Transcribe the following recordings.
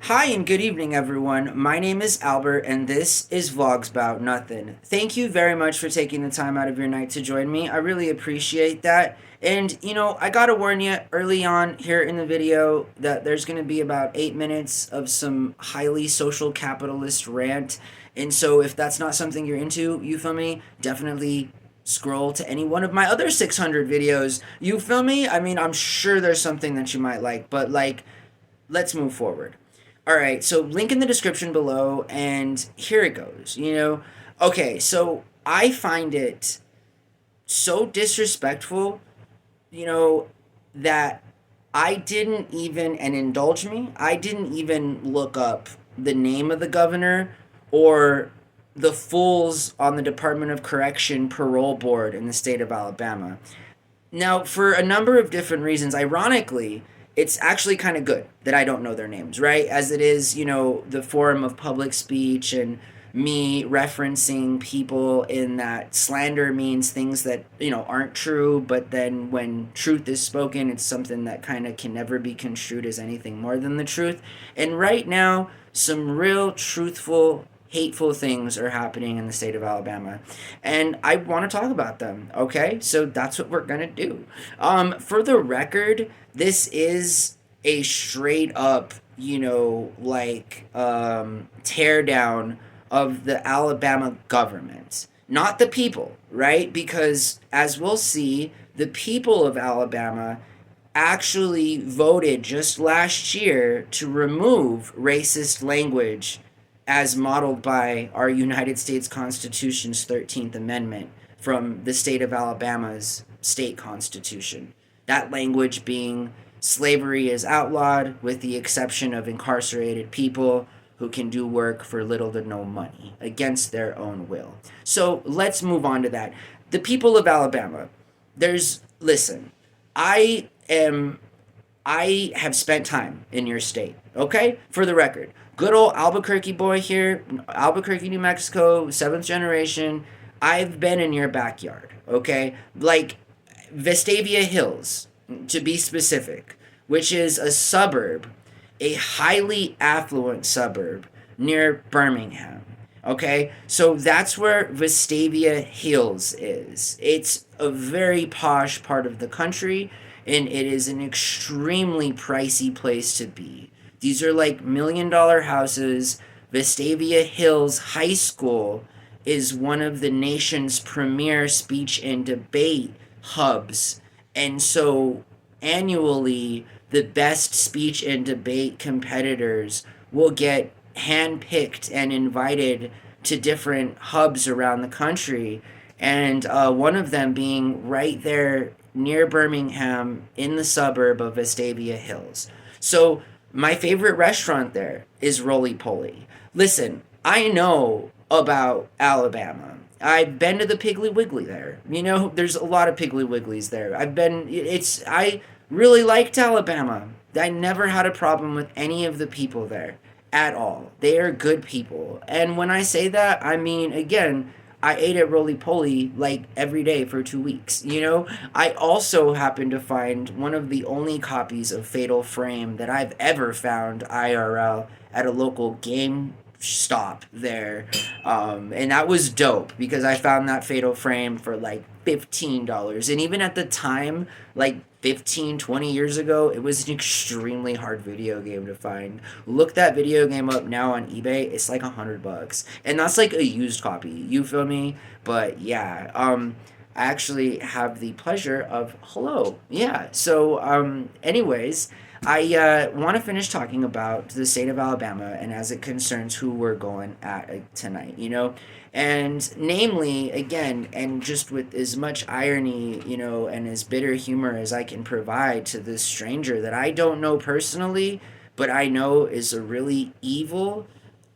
Hi and good evening, everyone. My name is Albert, and this is VlogsBoutNothin. Thank you very much for taking the time out of your night to join me. I really appreciate that. And, I gotta warn you early on here in the video that there's gonna be about 8 minutes of some highly social capitalist rant. And so, if that's not something you're into, you feel me? Definitely scroll to any one of my other 600 videos. You feel me? I mean, I'm sure there's something that you might like, but let's move forward. All right, so link in the description below, and here it goes. Okay, so I find it so disrespectful, you know, that I didn't even, and indulge me, I didn't even look up the name of the governor or the fools on the Department of Correction parole board in the state of Alabama. Now, for a number of different reasons, ironically, it's actually kind of good that I don't know their names, right? As it is, the forum of public speech and me referencing people in that slander means things that, aren't true, but then when truth is spoken, it's something that kind of can never be construed as anything more than the truth. And right now, some real truthful hateful things are happening in the state of Alabama. And I want to talk about them, okay? So that's what we're going to do. For the record, this is a straight up, tear down of the Alabama government, not the people, right? Because as we'll see, the people of Alabama actually voted just last year to remove racist language as modeled by our United States Constitution's 13th Amendment from the state of Alabama's state constitution. That language being slavery is outlawed with the exception of incarcerated people who can do work for little to no money against their own will. So let's move on to that. The people of Alabama, listen, I am I have spent time in your state, okay? For the record, good old Albuquerque boy here, Albuquerque, New Mexico, seventh generation. I've been in your backyard, okay? Like Vestavia Hills, to be specific, which is a suburb, a highly affluent suburb near Birmingham. Okay, so that's where Vestavia Hills is. It's a very posh part of the country, and it is an extremely pricey place to be. These are like $1 million houses. Vestavia Hills High School is one of the nation's premier speech and debate hubs. And so annually, the best speech and debate competitors will get handpicked and invited to different hubs around the country. And one of them being right there near Birmingham in the suburb of Vestavia Hills. So, my favorite restaurant there is Roly Poly. Listen, I know about Alabama. I've been to the Piggly Wiggly there. There's a lot of Piggly Wigglies there. I really liked Alabama. I never had a problem with any of the people there at all. They are good people. And when I say that, I mean, again, I ate at Roly Poly like every day for 2 weeks. I also happened to find one of the only copies of Fatal Frame that I've ever found IRL at a local game stop there. And that was dope because I found that Fatal Frame for like $15. And even at the time, like 15, 20 years ago, it was an extremely hard video game to find. Look that video game up now on eBay. It's like $100. And that's like a used copy. You feel me? But yeah, I actually have the pleasure of hello. Yeah. So, anyways, I want to finish talking about the state of Alabama and as it concerns who we're going at tonight, And namely, again, and just with as much irony, and as bitter humor as I can provide to this stranger that I don't know personally, but I know is a really evil,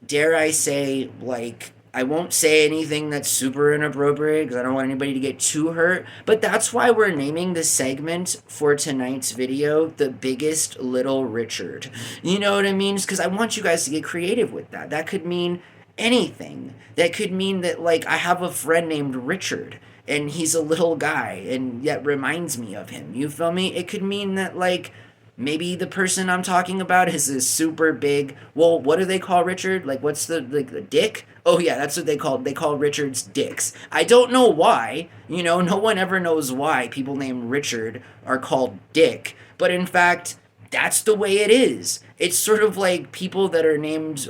dare I say, like, I won't say anything that's super inappropriate because I don't want anybody to get too hurt. But that's why we're naming the segment for tonight's video The Biggest Little Richard. You know what I mean? Because I want you guys to get creative with that. That could mean anything. That could mean that, like, I have a friend named Richard and he's a little guy and yet reminds me of him. You feel me? It could mean that, like, maybe the person I'm talking about is this super big. Well, what do they call Richard? Like, what's the dick? Oh yeah, that's what they call Richards dicks. I don't know why. No one ever knows why people named Richard are called Dick. But in fact, that's the way it is. It's sort of like people that are named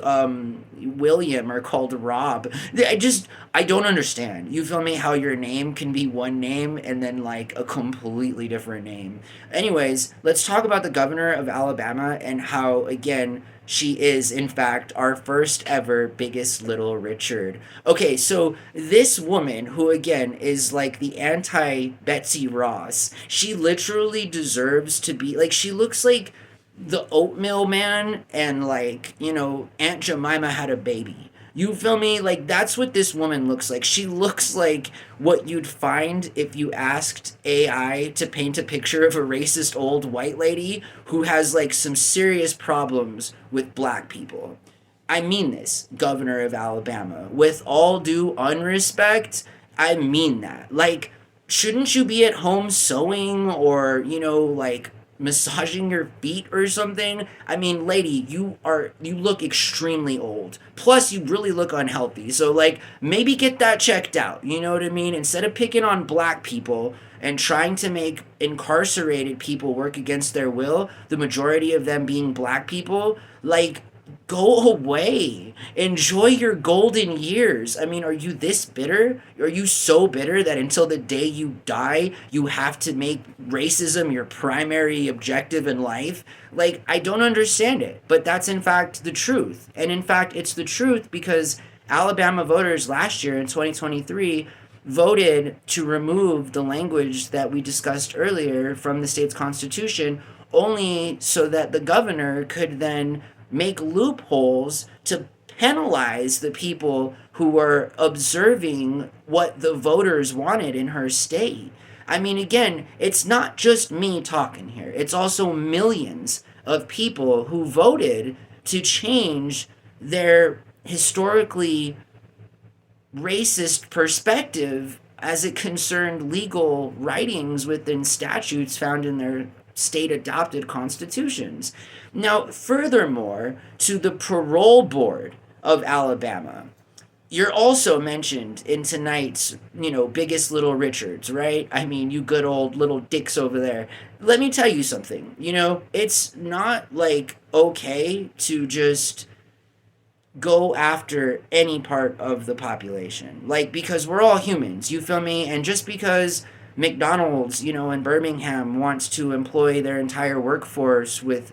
William are called Rob. I don't understand. You feel me? How your name can be one name and then like a completely different name. Anyways, let's talk about the governor of Alabama and how, again, she is, in fact, our first ever biggest little Richard. Okay, so this woman, who again is like the anti Betsy Ross, she literally deserves to be like, she looks like the oatmeal man and like, Aunt Jemima had a baby. You feel me? Like, that's what this woman looks like. She looks like what you'd find if you asked AI to paint a picture of a racist old white lady who has like some serious problems with black people. I mean this, governor of Alabama. With all due unrespect, I mean that. Like, shouldn't you be at home sewing or, like massaging your feet or something? I mean, lady, you look extremely old. Plus you really look unhealthy. So like maybe get that checked out. You know what I mean? Instead of picking on black people and trying to make incarcerated people work against their will, the majority of them being black people, like go away. Enjoy your golden years. I mean, are you this bitter? Are you so bitter that until the day you die, you have to make racism your primary objective in life? Like, I don't understand it, but that's in fact the truth. And in fact, it's the truth because Alabama voters last year in 2023 voted to remove the language that we discussed earlier from the state's constitution only so that the governor could then make loopholes to penalize the people who were observing what the voters wanted in her state. I mean, again, it's not just me talking here, it's also millions of people who voted to change their historically racist perspective as it concerned legal writings within statutes found in their state adopted constitutions. Now, furthermore, to the parole board of Alabama, you're also mentioned in tonight's, biggest little Richards, right? I mean, you good old little dicks over there. Let me tell you something, it's not like okay to just go after any part of the population. Like, because we're all humans, you feel me? And just because McDonald's, in Birmingham wants to employ their entire workforce with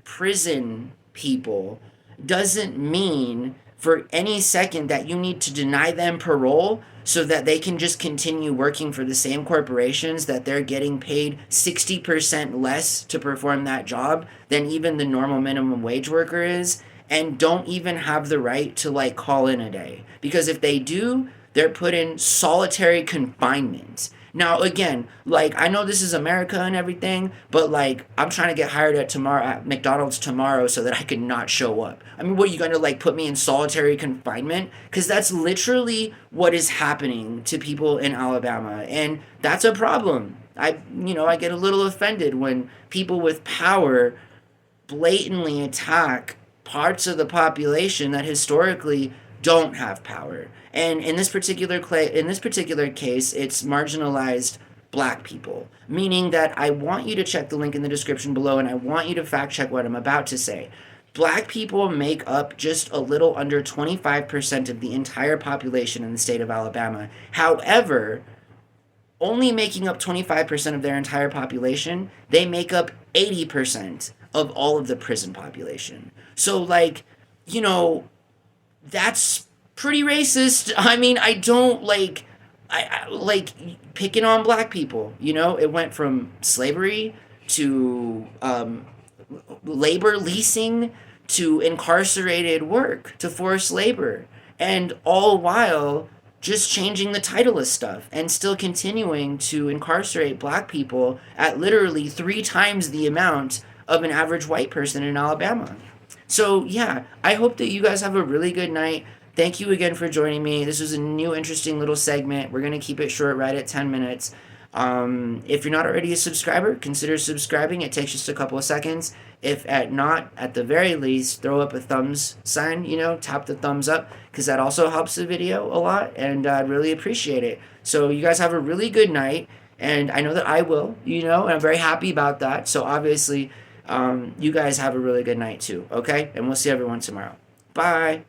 prison people doesn't mean for any second that you need to deny them parole so that they can just continue working for the same corporations that they're getting paid 60% less to perform that job than even the normal minimum wage worker is, and don't even have the right to like call in a day. Because if they do, they're put in solitary confinement. Now, again, like, I know this is America and everything, but like, I'm trying to get hired at McDonald's tomorrow so that I can not show up. I mean, what, you gonna like put me in solitary confinement? Because that's literally what is happening to people in Alabama, and that's a problem. I get a little offended when people with power blatantly attack parts of the population that historically don't have power. And in this particular case, it's marginalized black people, meaning that I want you to check the link in the description below and I want you to fact check what I'm about to say. Black people make up just a little under 25% of the entire population in the state of Alabama. However, only making up 25% of their entire population, they make up 80% of all of the prison population. So, like, that's pretty racist. I mean, I don't I like picking on black people. It went from slavery to labor leasing to incarcerated work to forced labor, and all while just changing the title of stuff and still continuing to incarcerate black people at literally 3 times the amount of an average white person in Alabama. So yeah, I hope that you guys have a really good night. Thank you again for joining me. This was a new interesting little segment. We're going to keep it short, right at 10 minutes. If you're not already a subscriber, consider subscribing. It takes just a couple of seconds. If not, at the very least, throw up a thumbs sign, tap the thumbs up, because that also helps the video a lot, and I'd really appreciate it. So you guys have a really good night, and I know that I will, and I'm very happy about that. So obviously, you guys have a really good night too, okay? And we'll see everyone tomorrow. Bye.